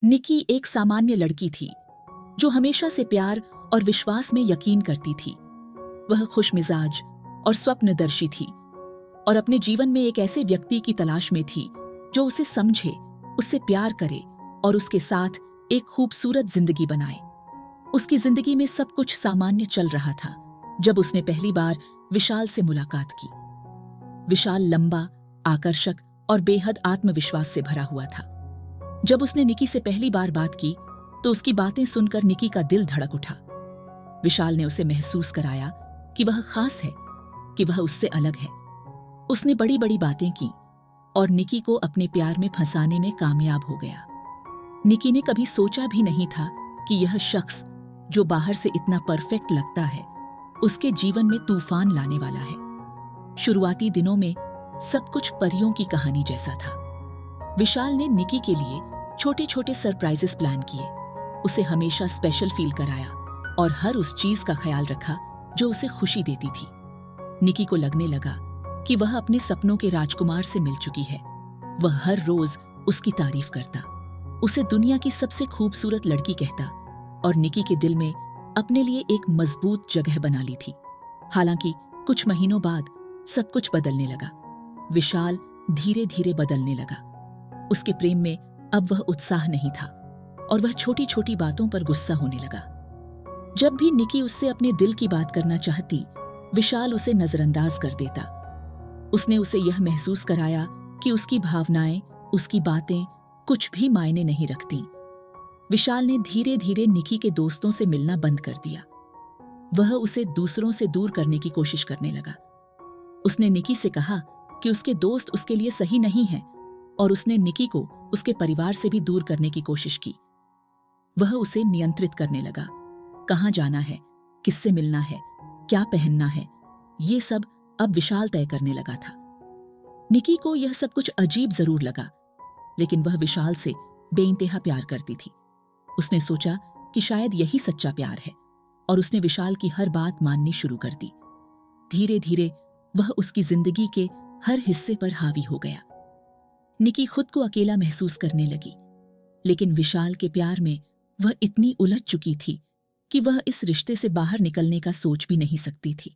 निकी एक सामान्य लड़की थी जो हमेशा से प्यार और विश्वास में यकीन करती थी। वह खुशमिजाज और स्वप्नदर्शी थी और अपने जीवन में एक ऐसे व्यक्ति की तलाश में थी जो उसे समझे, उससे प्यार करे और उसके साथ एक खूबसूरत जिंदगी बनाए। उसकी जिंदगी में सब कुछ सामान्य चल रहा था जब उसने पहली बार विशाल से मुलाकात की। विशाल लंबा, आकर्षक और बेहद आत्मविश्वास से भरा हुआ था। जब उसने निकी से पहली बार बात की तो उसकी बातें सुनकर निकी का दिल धड़क उठा। विशाल ने उसे महसूस कराया कि वह खास है, कि वह उससे अलग है। उसने बड़ी बड़ी बातें की और निकी को अपने प्यार में फंसाने में कामयाब हो गया। निकी ने कभी सोचा भी नहीं था कि यह शख्स जो बाहर से इतना परफेक्ट लगता है, उसके जीवन में तूफान लाने वाला है। शुरुआती दिनों में सब कुछ परियों की कहानी जैसा था। विशाल ने निकी के लिए छोटे छोटे सरप्राइजेस प्लान किए, उसे हमेशा स्पेशल फील कराया और हर उस चीज का ख्याल रखा जो उसे खुशी देती थी। निकी को लगने लगा कि वह अपने सपनों के राजकुमार से मिल चुकी है। वह हर रोज उसकी तारीफ करता, उसे दुनिया की सबसे खूबसूरत लड़की कहता और निकी के दिल में अपने लिए एक मजबूत जगह बना ली थी। हालांकि कुछ महीनों बाद सब कुछ बदलने लगा। विशाल धीरे धीरे बदलने लगा। उसके प्रेम में अब वह उत्साह नहीं था और वह छोटी छोटी बातों पर गुस्सा होने लगा। जब भी निकी उससे अपने दिल की बात करना चाहती, विशाल उसे नजरअंदाज कर देता। उसने उसे यह महसूस कराया कि उसकी भावनाएं, उसकी बातें कुछ भी मायने नहीं रखती। विशाल ने धीरे धीरे निकी के दोस्तों से मिलना बंद कर दिया। वह उसे दूसरों से दूर करने की कोशिश करने लगा। उसने निकी से कहा कि उसके दोस्त उसके लिए सही नहीं हैं और उसने निकी को उसके परिवार से भी दूर करने की कोशिश की। वह उसे नियंत्रित करने लगा। कहाँ जाना है, किससे मिलना है, क्या पहनना है, ये सब अब विशाल तय करने लगा था। निकी को यह सब कुछ अजीब जरूर लगा, लेकिन वह विशाल से बेइंतहा प्यार करती थी। उसने सोचा कि शायद यही सच्चा प्यार है और उसने विशाल की हर बात माननी शुरू कर दी। धीरे धीरे वह उसकी जिंदगी के हर हिस्से पर हावी हो गया। निकी खुद को अकेला महसूस करने लगी, लेकिन विशाल के प्यार में वह इतनी उलझ चुकी थी कि वह इस रिश्ते से बाहर निकलने का सोच भी नहीं सकती थी।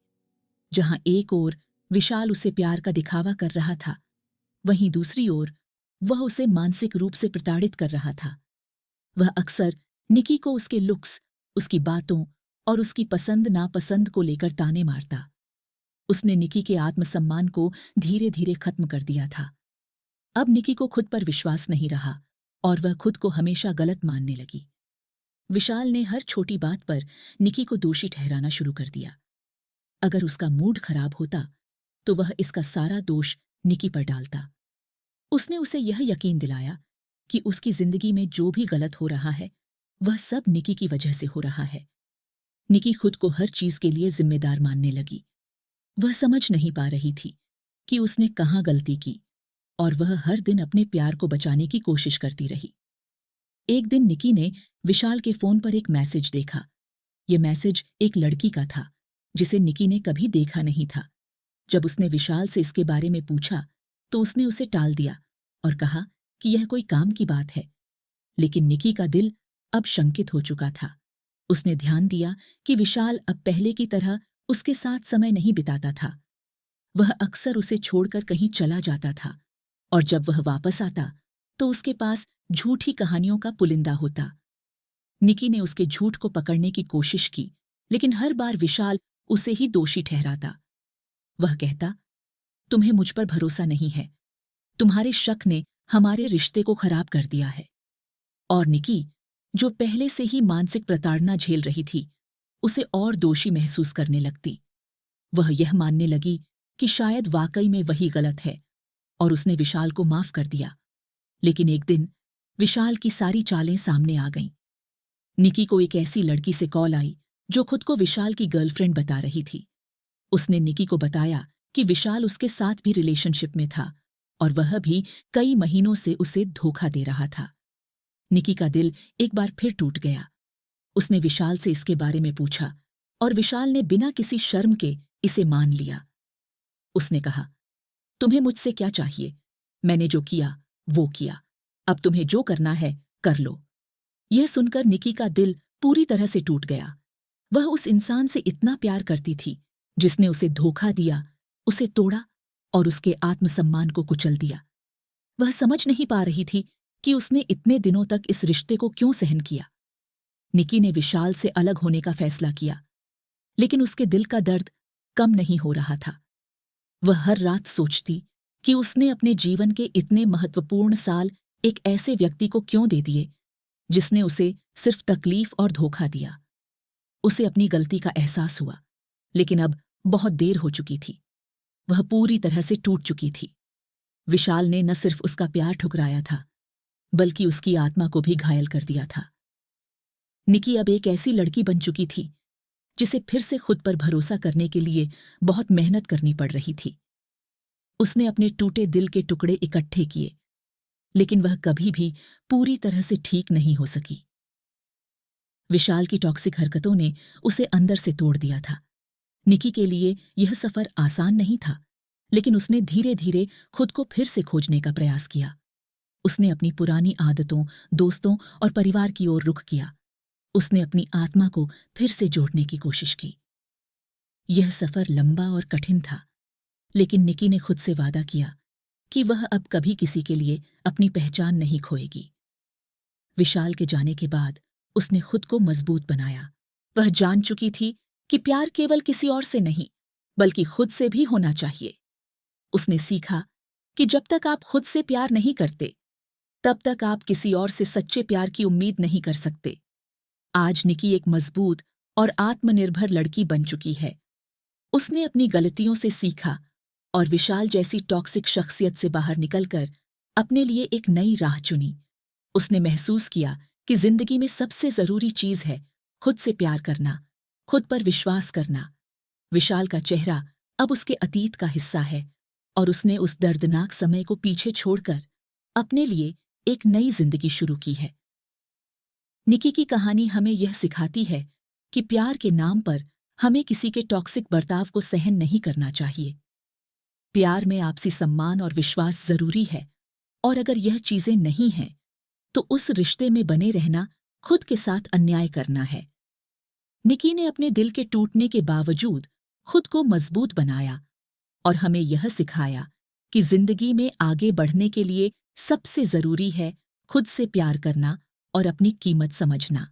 जहां एक ओर विशाल उसे प्यार का दिखावा कर रहा था, वहीं दूसरी ओर वह उसे मानसिक रूप से प्रताड़ित कर रहा था। वह अक्सर निकी को उसके लुक्स, उसकी बातों और उसकी पसंद नापसंद को लेकर ताने मारता। उसने निकी के आत्मसम्मान को धीरे धीरे खत्म कर दिया था। अब निकी को खुद पर विश्वास नहीं रहा और वह खुद को हमेशा गलत मानने लगी। विशाल ने हर छोटी बात पर निकी को दोषी ठहराना शुरू कर दिया। अगर उसका मूड खराब होता तो वह इसका सारा दोष निकी पर डालता। उसने उसे यह यकीन दिलाया कि उसकी जिंदगी में जो भी गलत हो रहा है वह सब निकी की वजह से हो रहा है। निकी खुद को हर चीज के लिए जिम्मेदार मानने लगी। वह समझ नहीं पा रही थी कि उसने कहाँ गलती की और वह हर दिन अपने प्यार को बचाने की कोशिश करती रही। एक दिन निकी ने विशाल के फोन पर एक मैसेज देखा। यह मैसेज एक लड़की का था जिसे निकी ने कभी देखा नहीं था। जब उसने विशाल से इसके बारे में पूछा तो उसने उसे टाल दिया और कहा कि यह कोई काम की बात है। लेकिन निकी का दिल अब शंकित हो चुका था। उसने ध्यान दिया कि विशाल अब पहले की तरह उसके साथ समय नहीं बिताता था। वह अक्सर उसे छोड़कर कहीं चला जाता था और जब वह वापस आता तो उसके पास झूठी कहानियों का पुलिंदा होता। निकी ने उसके झूठ को पकड़ने की कोशिश की, लेकिन हर बार विशाल उसे ही दोषी ठहराता। वह कहता, तुम्हें मुझ पर भरोसा नहीं है, तुम्हारे शक ने हमारे रिश्ते को खराब कर दिया है। और निकी, जो पहले से ही मानसिक प्रताड़ना झेल रही थी, उसे और दोषी महसूस करने लगती। वह यह मानने लगी कि शायद वाकई में वही गलत है और उसने विशाल को माफ कर दिया। लेकिन एक दिन विशाल की सारी चालें सामने आ गईं। निकी को एक ऐसी लड़की से कॉल आई जो खुद को विशाल की गर्लफ्रेंड बता रही थी। उसने निकी को बताया कि विशाल उसके साथ भी रिलेशनशिप में था और वह भी कई महीनों से उसे धोखा दे रहा था। निकी का दिल एक बार फिर टूट गया। उसने विशाल से इसके बारे में पूछा और विशाल ने बिना किसी शर्म के इसे मान लिया। उसने कहा, तुम्हें मुझसे क्या चाहिए? मैंने जो किया वो किया, अब तुम्हें जो करना है कर लो। यह सुनकर निकी का दिल पूरी तरह से टूट गया। वह उस इंसान से इतना प्यार करती थी जिसने उसे धोखा दिया, उसे तोड़ा और उसके आत्मसम्मान को कुचल दिया। वह समझ नहीं पा रही थी कि उसने इतने दिनों तक इस रिश्ते को क्यों सहन किया। निकी ने विशाल से अलग होने का फैसला किया, लेकिन उसके दिल का दर्द कम नहीं हो रहा था। वह हर रात सोचती कि उसने अपने जीवन के इतने महत्वपूर्ण साल एक ऐसे व्यक्ति को क्यों दे दिए जिसने उसे सिर्फ तकलीफ और धोखा दिया। उसे अपनी गलती का एहसास हुआ, लेकिन अब बहुत देर हो चुकी थी। वह पूरी तरह से टूट चुकी थी। विशाल ने न सिर्फ उसका प्यार ठुकराया था, बल्कि उसकी आत्मा को भी घायल कर दिया था। निकी अब एक ऐसी लड़की बन चुकी थी जिसे फिर से खुद पर भरोसा करने के लिए बहुत मेहनत करनी पड़ रही थी। उसने अपने टूटे दिल के टुकड़े इकट्ठे किए, लेकिन वह कभी भी पूरी तरह से ठीक नहीं हो सकी। विशाल की टॉक्सिक हरकतों ने उसे अंदर से तोड़ दिया था। निकी के लिए यह सफर आसान नहीं था, लेकिन उसने धीरे धीरे खुद को फिर से खोजने का प्रयास किया। उसने अपनी पुरानी आदतों, दोस्तों और परिवार की ओर रुख किया। उसने अपनी आत्मा को फिर से जोड़ने की कोशिश की। यह सफर लंबा और कठिन था, लेकिन निकी ने खुद से वादा किया कि वह अब कभी किसी के लिए अपनी पहचान नहीं खोएगी। विशाल के जाने के बाद उसने खुद को मजबूत बनाया। वह जान चुकी थी कि प्यार केवल किसी और से नहीं, बल्कि खुद से भी होना चाहिए। उसने सीखा कि जब तक आप खुद से प्यार नहीं करते, तब तक आप किसी और से सच्चे प्यार की उम्मीद नहीं कर सकते। आज निकी एक मजबूत और आत्मनिर्भर लड़की बन चुकी है। उसने अपनी गलतियों से सीखा और विशाल जैसी टॉक्सिक शख्सियत से बाहर निकलकर अपने लिए एक नई राह चुनी। उसने महसूस किया कि जिंदगी में सबसे जरूरी चीज है खुद से प्यार करना, खुद पर विश्वास करना। विशाल का चेहरा अब उसके अतीत का हिस्सा है और उसने उस दर्दनाक समय को पीछे छोड़कर अपने लिए एक नई जिंदगी शुरू की है। निकी की कहानी हमें यह सिखाती है कि प्यार के नाम पर हमें किसी के टॉक्सिक बर्ताव को सहन नहीं करना चाहिए। प्यार में आपसी सम्मान और विश्वास जरूरी है, और अगर यह चीजें नहीं हैं, तो उस रिश्ते में बने रहना खुद के साथ अन्याय करना है। निकी ने अपने दिल के टूटने के बावजूद खुद को मजबूत बनाया और हमें यह सिखाया कि जिंदगी में आगे बढ़ने के लिए सबसे जरूरी है खुद से प्यार करना और अपनी कीमत समझना।